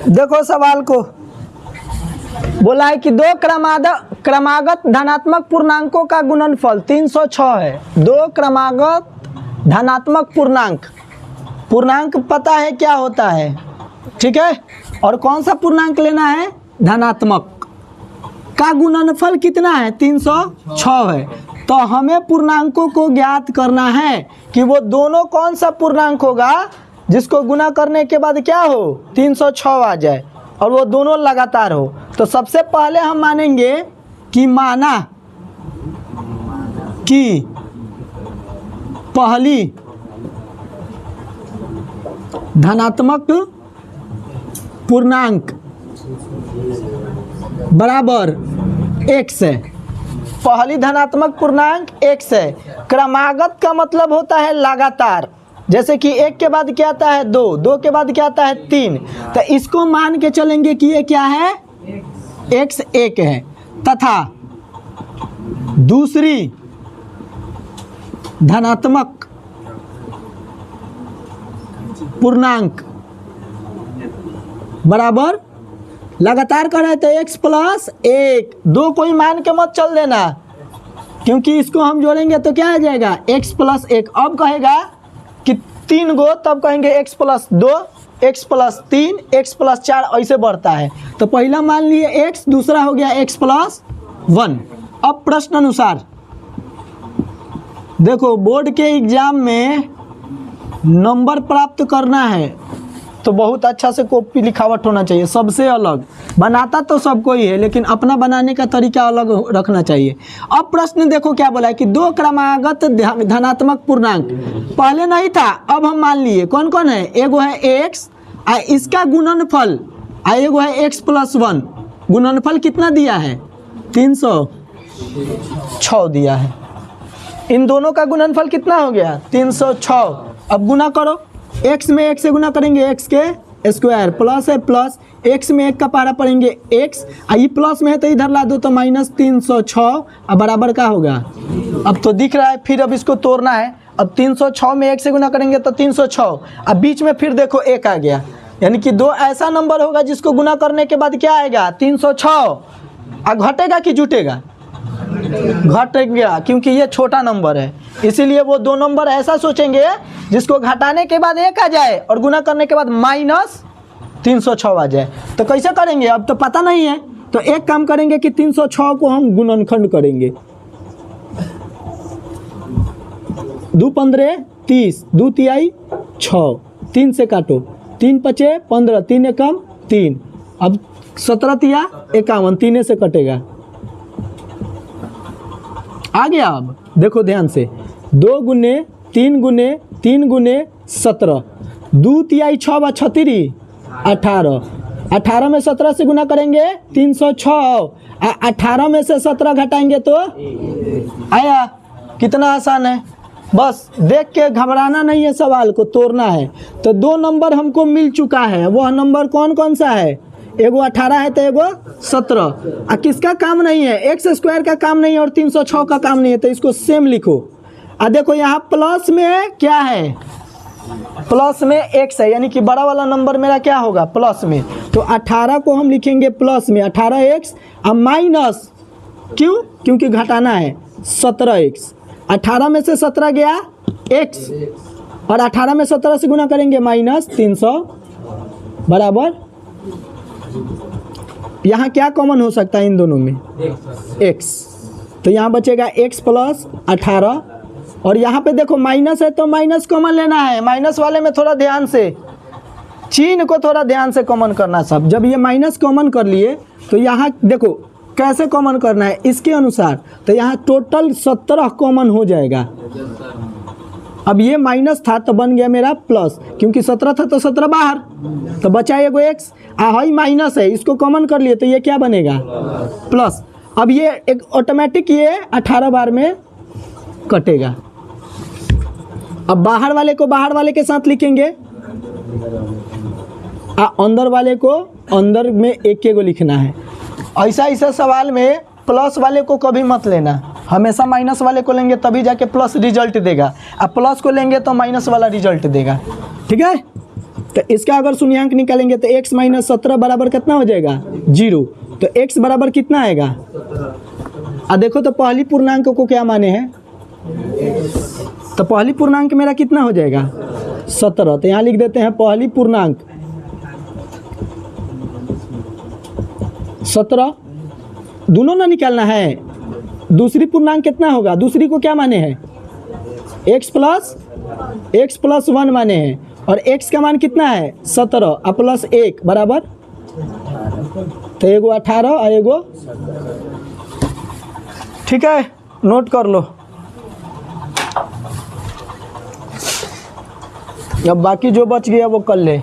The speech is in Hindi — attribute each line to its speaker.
Speaker 1: देखो सवाल को बोला है कि दो क्रमागत धनात्मक पूर्णांकों का गुणनफल 306 है। दो क्रमागत धनात्मक पूर्णांक पता है क्या होता है, ठीक है। और कौन सा पूर्णांक लेना है, धनात्मक का गुणनफल कितना है, 306 है। तो हमें पूर्णांकों को ज्ञात करना है कि वो दोनों कौन सा पूर्णांक होगा जिसको गुना करने के बाद क्या हो, 306 आ जाए और वो दोनों लगातार हो। तो सबसे पहले हम मानेंगे कि माना कि पहली धनात्मक पूर्णांक बराबर x है। पहली धनात्मक पूर्णांक x है। क्रमागत का मतलब होता है लगातार, जैसे कि एक के बाद क्या आता है, दो, दो के बाद क्या आता है, तीन। तो इसको मान के चलेंगे कि ये क्या है, x एक है। तथा दूसरी धनात्मक पूर्णांक बराबर लगातार कर रहे थे x प्लस एक, दो कोई मान के मत चल देना, क्योंकि इसको हम जोड़ेंगे तो क्या आ जाएगा, x प्लस एक। अब कहेगा कि तीन गो, तब कहेंगे x प्लस दो, x प्लस तीन, x प्लस चार, ऐसे बढ़ता है। तो पहला मान लिए x, दूसरा हो गया x प्लस वन। अब प्रश्न अनुसार देखो, बोर्ड के एग्जाम में नंबर प्राप्त करना है तो बहुत अच्छा से कॉपी लिखावट होना चाहिए, सबसे अलग। बनाता तो सबको ही है, लेकिन अपना बनाने का तरीका अलग रखना चाहिए। अब प्रश्न देखो क्या बोला है कि दो क्रमागत धनात्मक पूर्णांक पहले नहीं था, अब हम मान लिए कौन कौन है, एगो है x आ इसका गुणनफल, आ एगो है x प्लस वन। गुणनफल कितना दिया है, 306 दिया है। इन दोनों का गुणनफल कितना हो गया, 306। अब गुना करो, x में 1 से गुना करेंगे x के स्क्वायर, प्लस है प्लस, x में 1 का पहाड़ा पड़ेंगे x, ये प्लस में है तो इधर ला दो तो माइनस 306, अब बराबर का होगा, अब तो दिख रहा है। फिर अब इसको तोड़ना है, अब 306 में 1 से गुना करेंगे तो 306, अब बीच में फिर देखो 1 आ गया, यानी कि दो ऐसा नंबर होगा जिसको गुना करने के बाद क्या आएगा, 306। अब घटेगा कि जुटेगा, घटेगा, क्योंकि ये छोटा नंबर है। इसीलिए वो दो नंबर ऐसा सोचेंगे जिसको घटाने के बाद 1 आ जाए और गुना करने के बाद माइनस 306 आ जाए। तो कैसे करेंगे, अब तो पता नहीं है, तो एक काम करेंगे कि 306 को हम गुणनखंड करेंगे। 2 15 30, 2 तिहाई 6, 3 से काटो, 3 पचे 15, 3 एकम 3, अब 17 तिया 51, 3 से कटेगा, आ गया। अब देखो ध्यान से, 2 गुने 3 गुने 3 गुने 17, 2 तिहाई 6 व 36 18, 18 में 17 से गुना करेंगे 306, 18 में से 17 घटाएंगे तो आया। कितना आसान है, बस देख के घबराना नहीं है, सवाल को तोड़ना है। तो दो नंबर हमको मिल चुका है, वह नंबर कौन कौन सा है, एगो 18 है तो एगो 17। किसका काम नहीं है, एक्स स्क्वायर का काम नहीं है और 306 का काम नहीं है, तो इसको सेम लिखो। देखो यहाँ प्लस में क्या है, प्लस में x है, यानी कि बड़ा वाला नंबर मेरा क्या होगा, प्लस में। तो 18 को हम लिखेंगे प्लस में 18x, अब माइनस, क्यों, क्योंकि घटाना है, 17x। 18 में से 17 गया x, और 18 में 17 से गुना करेंगे माइनस 300 बराबर, यहाँ क्या कॉमन हो सकता है इन दोनों में, x। तो यहाँ बचेगा x प्लस 18, और यहाँ पे देखो माइनस है तो माइनस कॉमन लेना है। माइनस वाले में थोड़ा ध्यान से, चिन्ह को थोड़ा ध्यान से कॉमन करना सब। जब ये माइनस कॉमन कर लिए तो यहाँ देखो कैसे कॉमन करना है इसके अनुसार, तो यहाँ टोटल 17 कॉमन हो जाएगा। अब ये माइनस था तो बन गया मेरा प्लस, क्योंकि 17 था तो 17 बाहर, तो बचा एगो x, हाई माइनस है, इसको कॉमन कर लिए तो ये क्या बनेगा, प्लस। अब ये एक ऑटोमेटिक ये 18 बार में कटेगा। अब बाहर वाले को बाहर वाले के साथ लिखेंगे, अंदर वाले को अंदर में एक एगो लिखना है। ऐसा सवाल में प्लस वाले को कभी मत लेना, हमेशा माइनस वाले को लेंगे तभी जाके प्लस रिजल्ट देगा, अब प्लस को लेंगे तो माइनस वाला रिजल्ट देगा। ठीक है, तो इसका अगर शून्यांक निकालेंगे तो x माइनस 17 बराबर कितना हो जाएगा 0। तो x बराबर कितना आएगा, देखो तो पहली पूर्णांक को क्या माने हैं, तो पहली पूर्णांक मेरा कितना हो जाएगा 17। तो यहाँ लिख देते हैं पहली पूर्णांक 17, दोनों ना निकालना है। दूसरी पूर्णांक कितना होगा, दूसरी को क्या माने हैं x प्लस 1 माने हैं, और x का मान कितना है 17 प्लस 1 बराबर, तो एगो 18 और एगो, ठीक है नोट कर लो। अब बाकी जो बच गया वो कर ले।